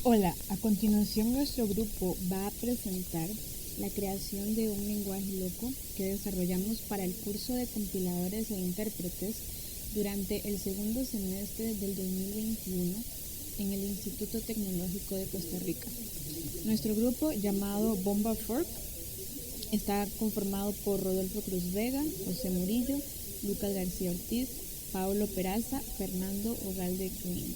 Hola, a continuación nuestro grupo va a presentar la creación de un lenguaje loco que desarrollamos para el curso de compiladores e intérpretes durante el segundo semestre del 2021 en el Instituto Tecnológico de Costa Rica. Nuestro grupo, llamado Bomba Fork, está conformado por Rodolfo Cruz Vega, José Murillo, Lucas García Ortiz, Pablo Peraza, Fernando Ogalde Green.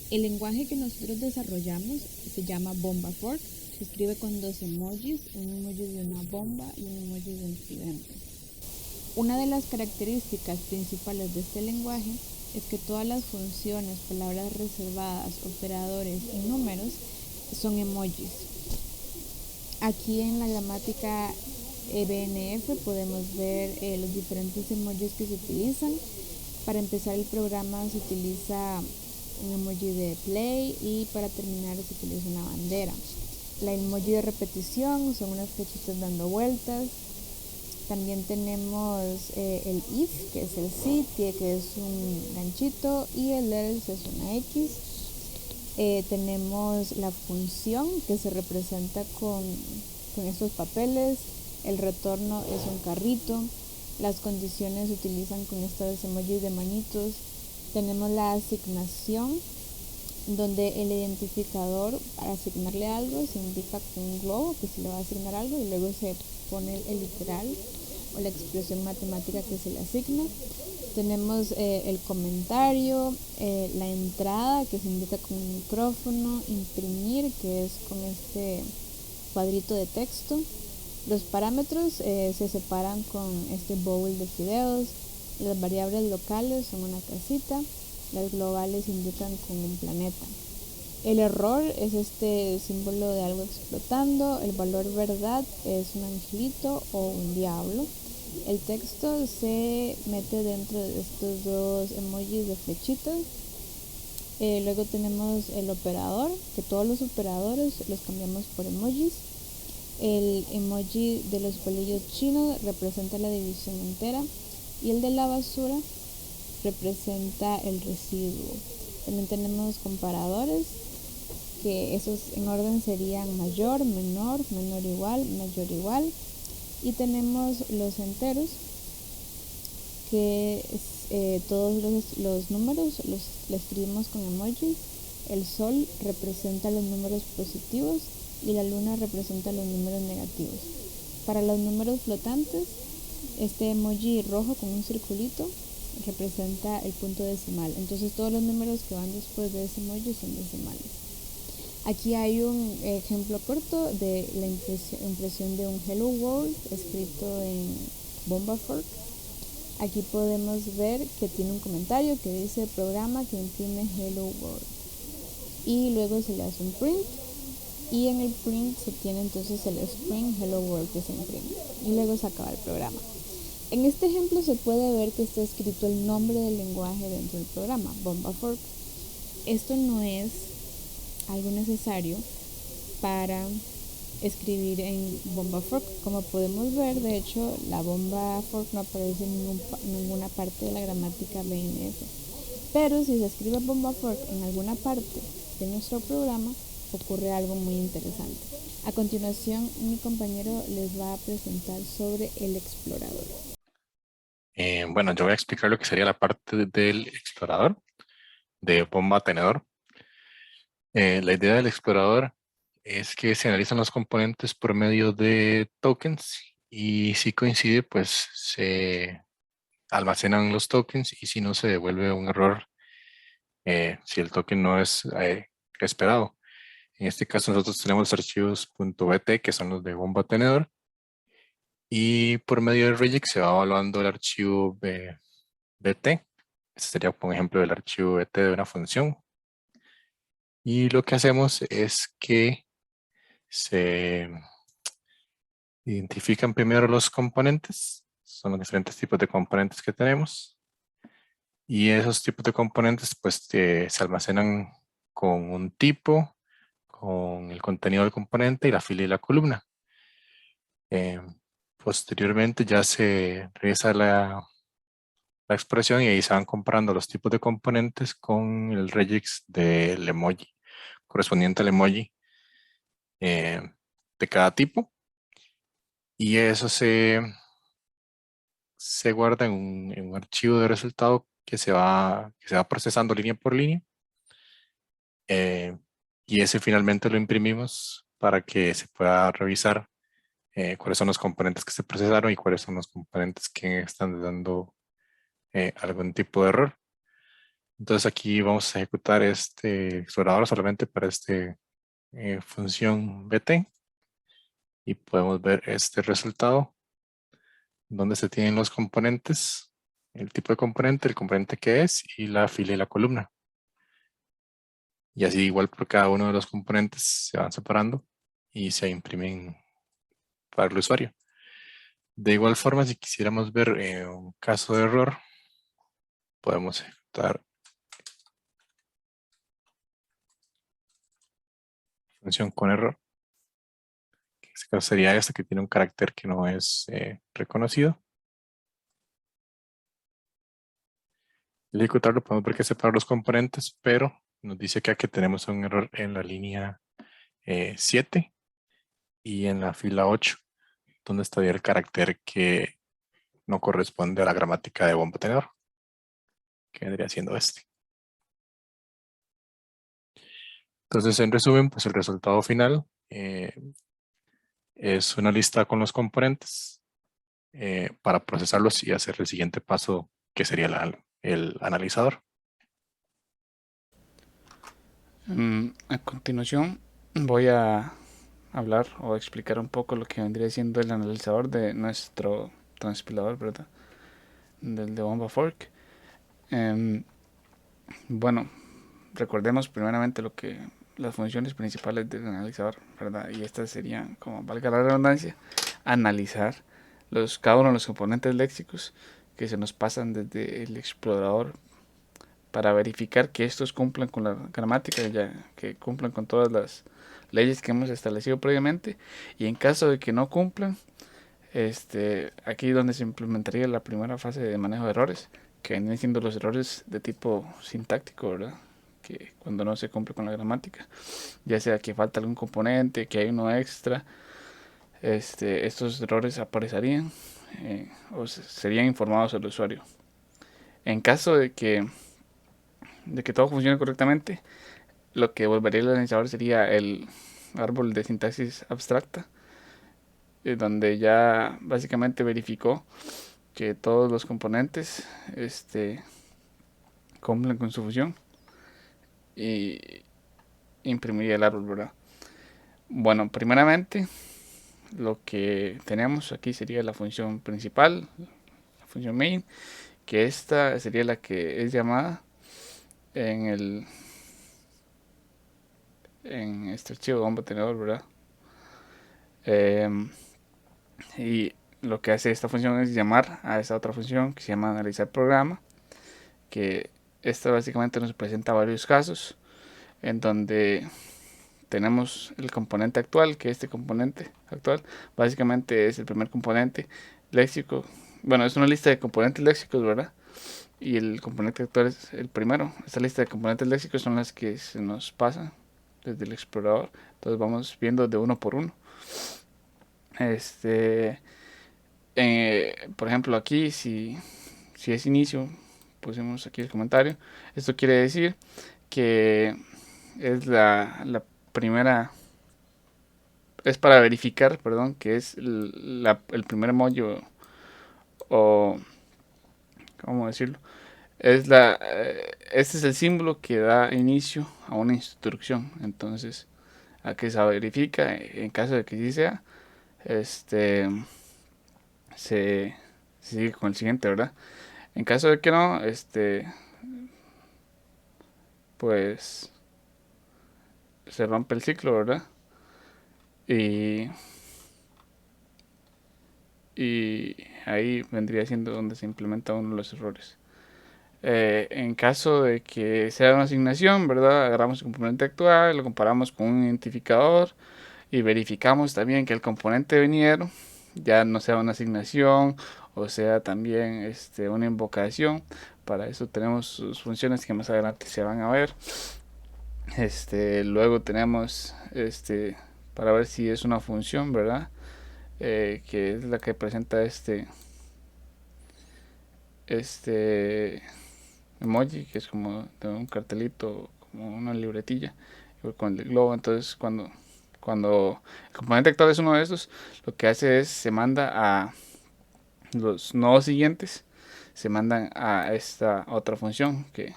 El lenguaje que nosotros desarrollamos se llama Bomba Fork. Se escribe con dos emojis, un emoji de una bomba y un emoji de un tridente. Una de las características principales de este lenguaje es que todas las funciones, palabras reservadas, operadores y números son emojis. Aquí en la gramática EBNF podemos ver los diferentes emojis que se utilizan. Para empezar el programa se utiliza un emoji de play y para terminar se utiliza una bandera. La emoji de repetición son unas flechitas dando vueltas. También tenemos el if, que es el si, que es un ganchito, y el else es una X. Tenemos la función que se representa con estos papeles. El retorno es un carrito. Las condiciones se utilizan con estos emojis de manitos. Tenemos la asignación, donde el identificador para asignarle algo se indica con un globo que se le va a asignar algo y luego se pone el literal o la expresión matemática que se le asigna. Tenemos el comentario, la entrada que se indica con un micrófono, imprimir que es con este cuadrito de texto. Los parámetros se separan con este bowl de fideos. Las variables locales son una casita. Las globales indican con un planeta. El error es este símbolo de algo explotando. El valor verdad es un angelito o un diablo. El texto se mete dentro de estos dos emojis de flechitas. Luego tenemos el operador, que todos los operadores los cambiamos por emojis. El emoji de los palillos chinos representa la división entera y el de la basura representa el residuo. También tenemos comparadores, que esos en orden serían mayor, menor, menor igual, mayor igual. Y tenemos los enteros, que es, todos los números los escribimos con emojis. El sol representa los números positivos y la luna representa los números negativos. Para los números flotantes, este emoji rojo con un circulito representa el punto decimal. Entonces todos los números que van después de ese emoji son decimales. Aquí hay un ejemplo corto de la impresión de un Hello World escrito en Bomba Fork. Aquí podemos ver que tiene un comentario que dice programa que imprime Hello World. Y luego se le hace un print. Y en el print se tiene entonces el string Hello World que se imprime. Y luego se acaba el programa. En este ejemplo se puede ver que está escrito el nombre del lenguaje dentro del programa, Bomba Fork. Esto no es algo necesario para escribir en Bomba Fork. Como podemos ver, de hecho, la Bomba Fork no aparece en ninguna parte de la gramática BNF. Pero si se escribe Bomba Fork en alguna parte de nuestro programa, ocurre algo muy interesante. A continuación, mi compañero les va a presentar sobre el explorador. Bueno, yo voy a explicar lo que sería la parte del explorador de bomba tenedor. La idea del explorador es que se analizan los componentes por medio de tokens y si coincide, pues se almacenan los tokens y si no, se devuelve un error si el token no es esperado. En este caso nosotros tenemos los archivos .bt que son los de bomba tenedor y por medio del regex se va evaluando el archivo bt. Este sería, por ejemplo, el archivo bt de una función. Y lo que hacemos es que se identifican primero los componentes. Son los diferentes tipos de componentes que tenemos. Y esos tipos de componentes pues se almacenan con un tipo, con el contenido del componente y la fila y la columna. Posteriormente ya se realiza la expresión y ahí se van comparando los tipos de componentes con el regex del emoji. correspondiente al emoji de cada tipo. Y eso se guarda en un archivo de resultado que se va procesando línea por línea. Y ese finalmente lo imprimimos para que se pueda revisar cuáles son los componentes que se procesaron y cuáles son los componentes que están dando algún tipo de error. Entonces aquí vamos a ejecutar este explorador solamente para esta función BT y podemos ver este resultado donde se tienen los componentes, el tipo de componente, el componente que es y la fila y la columna. Y así igual por cada uno de los componentes se van separando y se imprimen para el usuario. De igual forma, si quisiéramos ver un caso de error, podemos ejecutar función con error. En este caso sería esta que tiene un carácter que no es reconocido. Al ejecutarlo podemos ver que separa los componentes, pero nos dice que aquí tenemos un error en la línea 7 y en la fila 8, donde estaría el carácter que no corresponde a la gramática de bomba tenedor, que vendría siendo este. Entonces, en resumen, pues el resultado final es una lista con los componentes para procesarlos y hacer el siguiente paso, que sería el analizador. A continuación voy a hablar o explicar un poco lo que vendría siendo el analizador de nuestro transpilador, ¿verdad? Del de bomba fork. Bueno, recordemos primeramente las funciones principales del analizador, ¿verdad? Y estas serían, como valga la redundancia, analizar cada uno de los componentes léxicos que se nos pasan desde el explorador para verificar que estos cumplan con la gramática, ya que cumplan con todas las leyes que hemos establecido previamente, y en caso de que no cumplan, aquí es donde se implementaría la primera fase de manejo de errores, que vienen siendo los errores de tipo sintáctico, ¿verdad? Que cuando no se cumple con la gramática, ya sea que falta algún componente, que hay uno extra, estos errores aparecerían o serían informados al usuario. En caso de que todo funcione correctamente, lo que volvería el analizador sería el árbol de sintaxis abstracta, donde ya básicamente verificó que todos los componentes cumplen con su función y imprimiría el árbol, ¿verdad? Bueno, primeramente lo que tenemos aquí sería la función principal, la función main, que esta sería la que es llamada en este archivo de bomba tenedor, ¿verdad? Y lo que hace esta función es llamar a esa otra función que se llama analizar programa, que esta básicamente nos presenta varios casos en donde tenemos el componente actual, que este componente actual básicamente es el primer componente léxico. Bueno, es una lista de componentes léxicos, ¿verdad? Y el componente actual es el primero. Esta lista de componentes léxicos son las que se nos pasan desde el explorador. Entonces vamos viendo de uno por uno. Por ejemplo, aquí si es inicio, pusimos aquí el comentario. Esto quiere decir que es la primera, es para verificar, perdón, que es el primer emoji o ¿cómo decirlo? Este es el símbolo que da inicio a una instrucción. Entonces, aquí se verifica, en caso de que sí sea, se sigue con el siguiente, ¿verdad? En caso de que no, pues se rompe el ciclo, ¿verdad? Y ahí vendría siendo donde se implementa uno de los errores. En caso de que sea una asignación, ¿verdad? Agarramos el componente actual, lo comparamos con un identificador y verificamos también que el componente venidero ya no sea una asignación o sea también una invocación. Para eso tenemos sus funciones que más adelante se van a ver. Luego tenemos para ver si es una función, ¿verdad? Que es la que presenta este emoji, que es como de un cartelito, como una libretilla, igual con el globo. Entonces, cuando el componente actual es uno de estos, lo que hace es se manda a los nodos siguientes, se mandan a esta otra función que,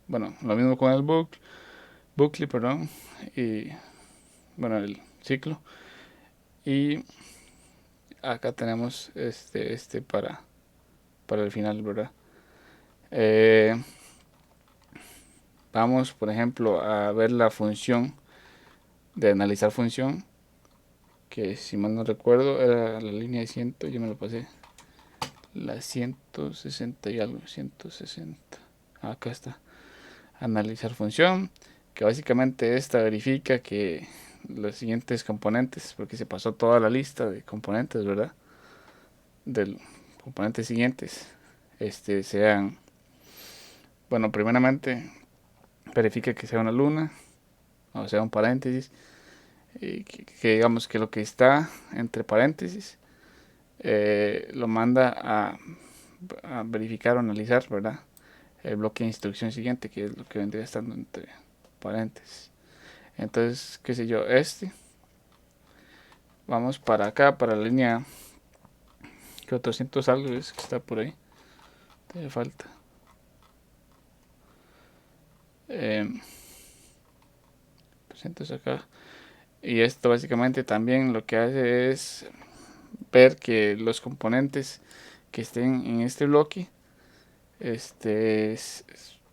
bueno, lo mismo con el bucle, perdón, y bueno, el ciclo. Y acá tenemos para el final, ¿verdad? Vamos, por ejemplo, a ver la función de analizar función, que si mal no recuerdo era la línea de 100, yo me lo pasé, la 160 y algo, 160. Acá está, analizar función, que básicamente esta verifica que los siguientes componentes, porque se pasó toda la lista de componentes, ¿verdad? Del componentes siguientes, sean, bueno, primeramente verifica que sea una luna, o sea, un paréntesis, y que digamos que lo que está entre paréntesis lo manda a verificar o analizar, ¿verdad? El bloque de instrucción siguiente, que es lo que vendría estando entre paréntesis. Entonces, qué sé yo, vamos para acá, para la línea que 400 algo es que está por ahí, te falta. 300 acá. Y esto básicamente también lo que hace es ver que los componentes que estén en este bloque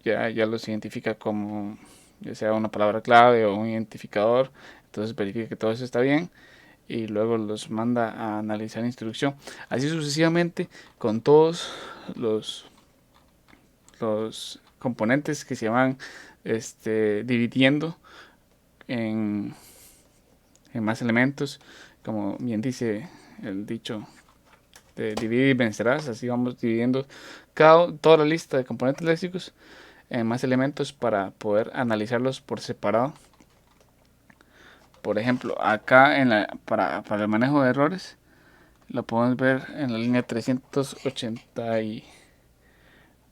ya los identifica como ya sea una palabra clave o un identificador. Entonces verifica que todo eso está bien y luego los manda a analizar instrucción, así sucesivamente con todos los componentes que se van dividiendo en más elementos, como bien dice el dicho de dividir y vencerás. Así vamos dividiendo toda la lista de componentes léxicos en más elementos para poder analizarlos por separado. Por ejemplo, acá para el manejo de errores lo podemos ver en la línea 380 y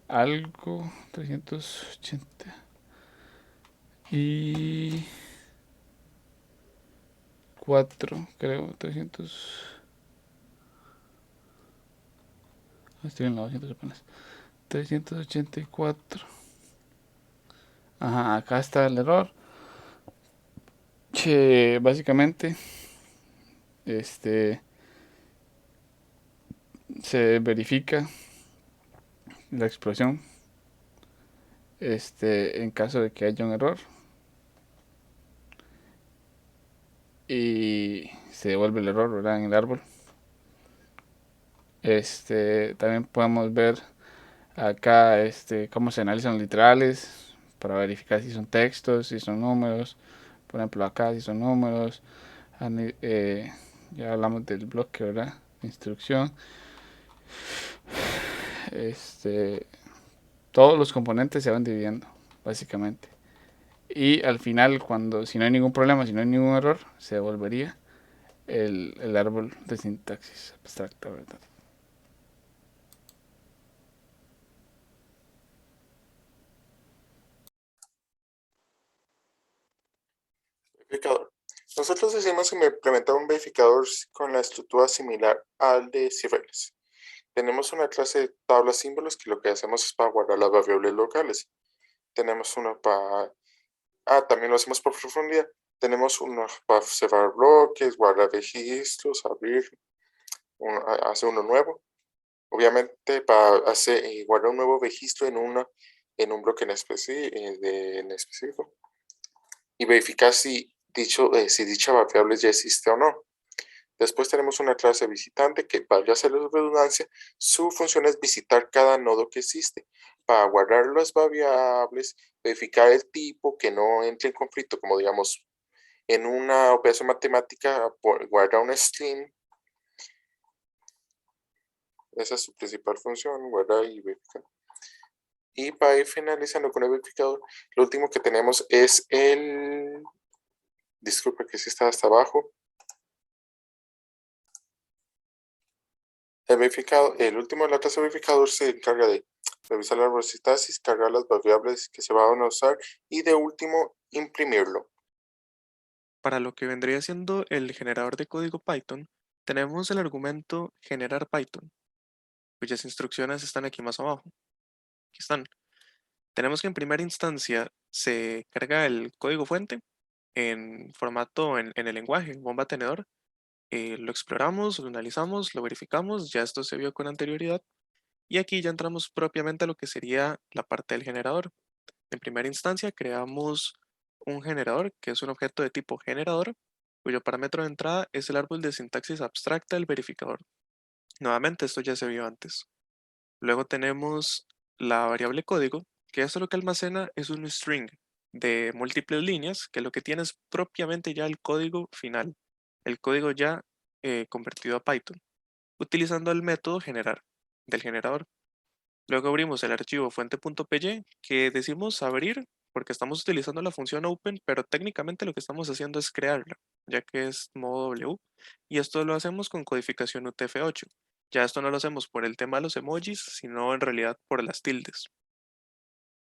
algo, 380 y 4, creo, 300. Estoy en la 200 apenas. 384. Ajá, acá está el error. Que básicamente se verifica la explosión en caso de que haya un error y se devuelve el error, ¿verdad? En el árbol. También podemos ver acá cómo se analizan los literales para verificar si son textos, si son números. Por ejemplo, acá si son números. Ya hablamos del bloque, ¿verdad? Instrucción. Todos los componentes se van dividiendo, básicamente. Y al final, si no hay ningún problema, si no hay ningún error, se devolvería el árbol de sintaxis abstracta, ¿verdad? Verificador. Nosotros decimos que me implementar un verificador con la estructura similar al de cifras. Tenemos una clase de tabla símbolos que lo que hacemos es para guardar las variables locales. Tenemos una para... también lo hacemos por profundidad. Tenemos uno para cerrar bloques, guardar registros, abrir, hacer uno nuevo. Obviamente para guardar un nuevo registro en un bloque en específico. Y verificar si dicha variable ya existe o no. Después tenemos una clase visitante que, para hacer la redundancia, su función es visitar cada nodo que existe para guardar las variables, verificar el tipo, que no entre en conflicto, como digamos en una operación matemática, guardar un string. Esa es su principal función, guardar y verificar. Y para ir finalizando con el verificador, lo último que tenemos es disculpa que sí está hasta abajo. El último de la clase verificador se encarga de revisar la árbol de sintaxis, cargar las variables que se van a usar y de último imprimirlo. Para lo que vendría siendo el generador de código Python, tenemos el argumento generar Python, cuyas instrucciones están aquí más abajo. Aquí están. Tenemos que en primera instancia se carga el código fuente en formato en el lenguaje, bomba tenedor. Lo exploramos, lo analizamos, lo verificamos, ya esto se vio con anterioridad. Y aquí ya entramos propiamente a lo que sería la parte del generador. En primera instancia creamos un generador que es un objeto de tipo generador, cuyo parámetro de entrada es el árbol de sintaxis abstracta del verificador. Nuevamente, esto ya se vio antes. Luego tenemos la variable código, que esto lo que almacena es un string de múltiples líneas, que lo que tiene es propiamente ya el código final, el código ya convertido a Python, utilizando el método generar del generador. Luego abrimos el archivo fuente.py que decimos abrir porque estamos utilizando la función open, pero técnicamente lo que estamos haciendo es crearla, ya que es modo W, y esto lo hacemos con codificación UTF-8. Ya esto no lo hacemos por el tema de los emojis, sino en realidad por las tildes.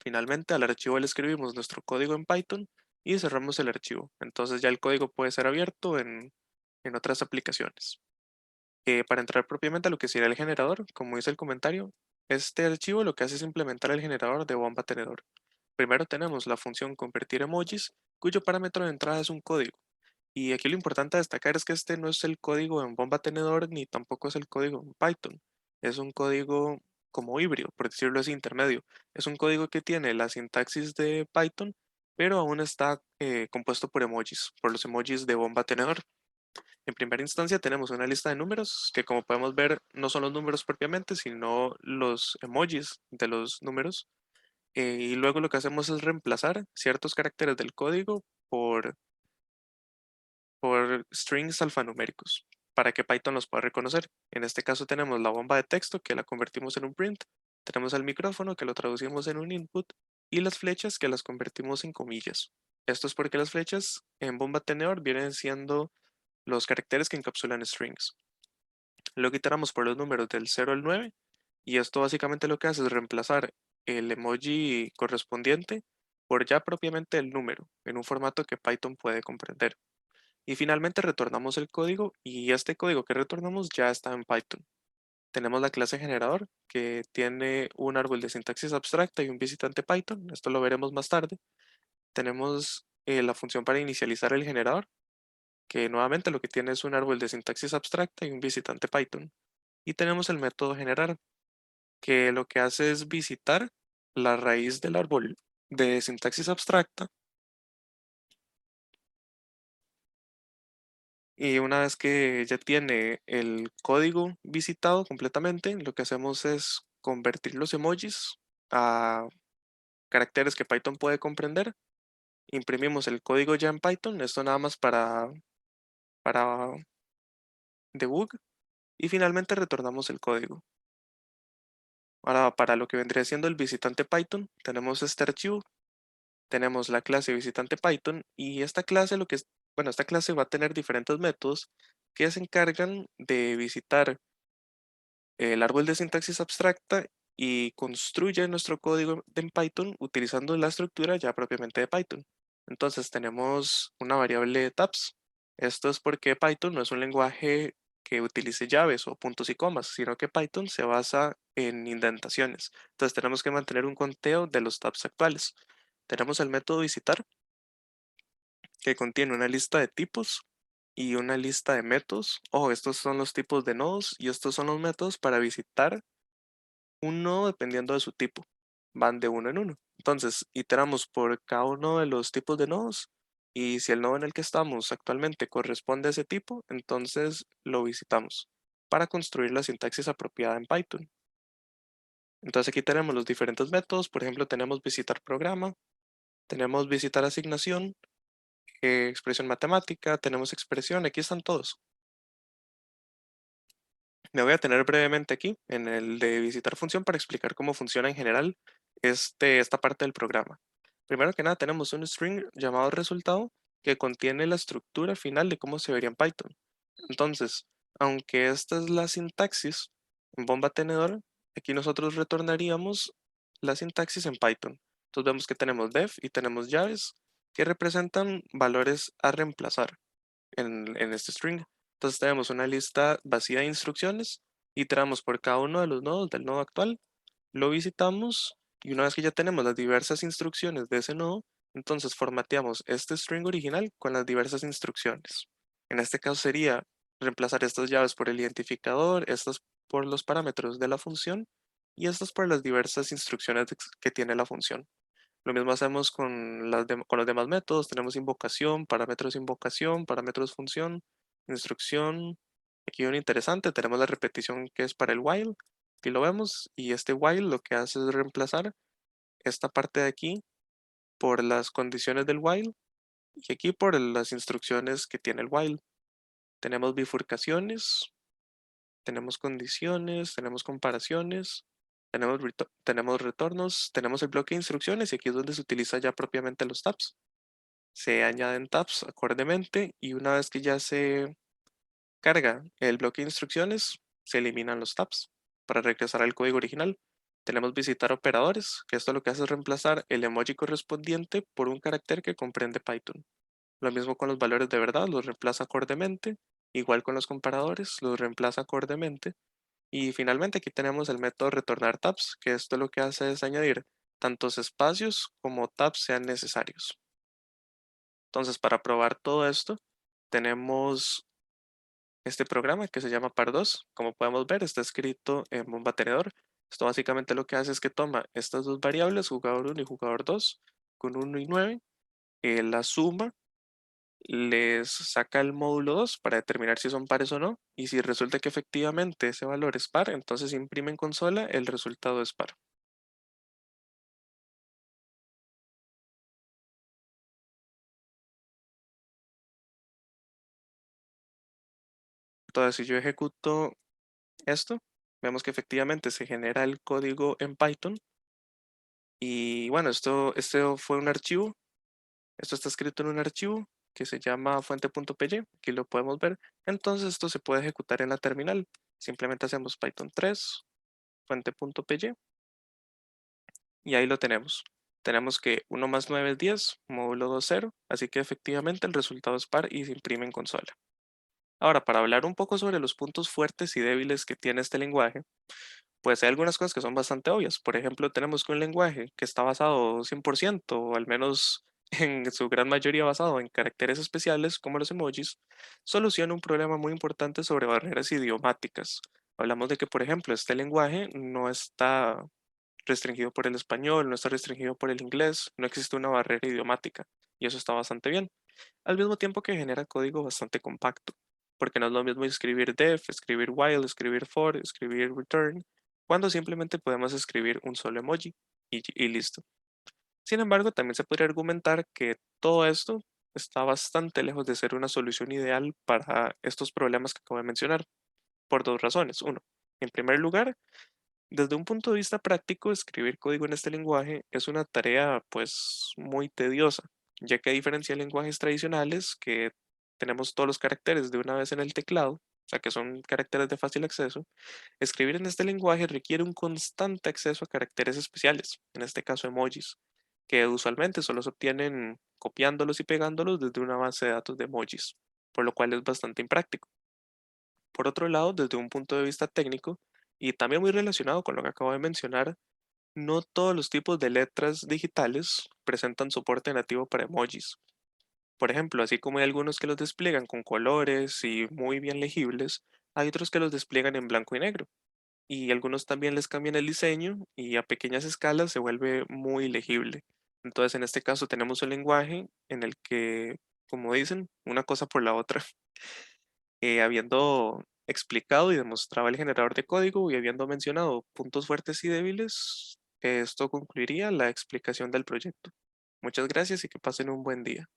Finalmente al archivo le escribimos nuestro código en Python y cerramos el archivo. Entonces ya el código puede ser abierto en otras aplicaciones. Para entrar propiamente a lo que sería el generador, como dice el comentario, este archivo lo que hace es implementar el generador de bomba tenedor. Primero tenemos la función convertir emojis, cuyo parámetro de entrada es un código. Y aquí lo importante a destacar es que este no es el código en bomba tenedor ni tampoco es el código en Python. Es un código como híbrido, por decirlo así, intermedio. Es un código que tiene la sintaxis de Python, pero aún está compuesto por emojis, por los emojis de bomba tenedor. En primera instancia tenemos una lista de números que, como podemos ver, no son los números propiamente, sino los emojis de los números. Y luego lo que hacemos es reemplazar ciertos caracteres del código por strings alfanuméricos para que Python los pueda reconocer. En este caso tenemos la bomba de texto que la convertimos en un print, tenemos el micrófono que lo traducimos en un input y las flechas que las convertimos en comillas. Esto es porque las flechas en bomba tenedor vienen siendo los caracteres que encapsulan strings. Luego iteramos por los números del 0 al 9 y esto básicamente lo que hace es reemplazar el emoji correspondiente por ya propiamente el número en un formato que Python puede comprender. Y finalmente retornamos el código y este código que retornamos ya está en Python. Tenemos la clase generador que tiene un árbol de sintaxis abstracta y un visitante Python. Esto lo veremos más tarde. Tenemos la función para inicializar el generador, que nuevamente lo que tiene es un árbol de sintaxis abstracta y un visitante Python. Y tenemos el método generar, que lo que hace es visitar la raíz del árbol de sintaxis abstracta. Y una vez que ya tiene el código visitado completamente, lo que hacemos es convertir los emojis a caracteres que Python puede comprender. Imprimimos el código ya en Python, esto nada más para debug. Y finalmente retornamos el código. Ahora, para lo que vendría siendo el visitante Python, tenemos este archivo, tenemos la clase visitante Python y esta clase bueno, esta clase va a tener diferentes métodos que se encargan de visitar el árbol de sintaxis abstracta y construye nuestro código en Python utilizando la estructura ya propiamente de Python. Entonces tenemos una variable tabs. Esto es porque Python no es un lenguaje que utilice llaves o puntos y comas, sino que Python se basa en indentaciones. Entonces tenemos que mantener un conteo de los tabs actuales. Tenemos el método visitar, que contiene una lista de tipos y una lista de métodos. Ojo, estos son los tipos de nodos y estos son los métodos para visitar un nodo dependiendo de su tipo. Van de uno en uno. Entonces, iteramos por cada uno de los tipos de nodos y si el nodo en el que estamos actualmente corresponde a ese tipo, entonces lo visitamos para construir la sintaxis apropiada en Python. Entonces aquí tenemos los diferentes métodos. Por ejemplo, tenemos visitar programa, tenemos visitar asignación, expresión matemática, tenemos expresión, aquí están todos. Me voy a tener brevemente aquí en el de visitar función para explicar cómo funciona en general esta parte del programa. Primero que nada tenemos un string llamado resultado que contiene la estructura final de cómo se vería en Python. Entonces, aunque esta es la sintaxis en bomba tenedor, aquí nosotros retornaríamos la sintaxis en Python. Entonces vemos que tenemos def y tenemos llaves que representan valores a reemplazar en este string. Entonces tenemos una lista vacía de instrucciones, iteramos por cada uno de los nodos del nodo actual, lo visitamos y una vez que ya tenemos las diversas instrucciones de ese nodo, entonces formateamos este string original con las diversas instrucciones. En este caso sería reemplazar estas llaves por el identificador, estas por los parámetros de la función y estas por las diversas instrucciones que tiene la función. Lo mismo hacemos con los demás métodos. Tenemos invocación, parámetros función, instrucción. Aquí un interesante, tenemos la repetición que es para el while. Aquí lo vemos y este while lo que hace es reemplazar esta parte de aquí por las condiciones del while y aquí por las instrucciones que tiene el while. Tenemos bifurcaciones, tenemos condiciones, tenemos comparaciones, tenemos retornos, tenemos el bloque de instrucciones y aquí es donde se utiliza ya propiamente los tabs. Se añaden tabs acordemente y una vez que ya se carga el bloque de instrucciones, se eliminan los tabs para regresar al código original. Tenemos visitar operadores, que esto lo que hace es reemplazar el emoji correspondiente por un carácter que comprende Python. Lo mismo con los valores de verdad, los reemplaza acordemente. Igual con los comparadores, los reemplaza acordemente. Y finalmente aquí tenemos el método retornar tabs, que esto lo que hace es añadir tantos espacios como tabs sean necesarios. Entonces, para probar todo esto, tenemos este programa que se llama par2. Como podemos ver, está escrito en bomba tenedor. Esto básicamente lo que hace es que toma estas dos variables, jugador 1 y jugador 2, con 1 y 9, la suma, les saca el módulo 2 para determinar si son pares o no, y si resulta que efectivamente ese valor es par, entonces imprime en consola el resultado es par. Entonces, si yo ejecuto esto, vemos que efectivamente se genera el código en Python. Y bueno, esto fue un archivo. Esto está escrito en un archivo que se llama fuente.py. Aquí lo podemos ver. Entonces esto se puede ejecutar en la terminal. Simplemente hacemos Python 3, fuente.py. Y ahí lo tenemos. Tenemos que 1 más 9 es 10, módulo 2, 0. Así que efectivamente el resultado es par y se imprime en consola. Ahora, para hablar un poco sobre los puntos fuertes y débiles que tiene este lenguaje, pues hay algunas cosas que son bastante obvias. Por ejemplo, tenemos que un lenguaje que está basado 100%, o al menos en su gran mayoría basado en caracteres especiales como los emojis, soluciona un problema muy importante sobre barreras idiomáticas. Hablamos de que, por ejemplo, este lenguaje no está restringido por el español, no está restringido por el inglés, no existe una barrera idiomática, y eso está bastante bien. Al mismo tiempo que genera código bastante compacto, porque no es lo mismo escribir def, escribir while, escribir for, escribir return, cuando simplemente podemos escribir un solo emoji y listo. Sin embargo, también se podría argumentar que todo esto está bastante lejos de ser una solución ideal para estos problemas que acabo de mencionar, por dos razones. Uno, en primer lugar, desde un punto de vista práctico, escribir código en este lenguaje es una tarea pues muy tediosa, ya que a diferencia de lenguajes tradicionales que tenemos todos los caracteres de una vez en el teclado, o sea que son caracteres de fácil acceso, escribir en este lenguaje requiere un constante acceso a caracteres especiales, en este caso emojis, que usualmente solo se obtienen copiándolos y pegándolos desde una base de datos de emojis, por lo cual es bastante impráctico. Por otro lado, desde un punto de vista técnico, y también muy relacionado con lo que acabo de mencionar, no todos los tipos de letras digitales presentan soporte nativo para emojis. Por ejemplo, así como hay algunos que los despliegan con colores y muy bien legibles, hay otros que los despliegan en blanco y negro. Y algunos también les cambian el diseño y a pequeñas escalas se vuelve muy legible. Entonces, en este caso tenemos un lenguaje en el que, como dicen, una cosa por la otra. Habiendo explicado y demostrado el generador de código y habiendo mencionado puntos fuertes y débiles, esto concluiría la explicación del proyecto. Muchas gracias y que pasen un buen día.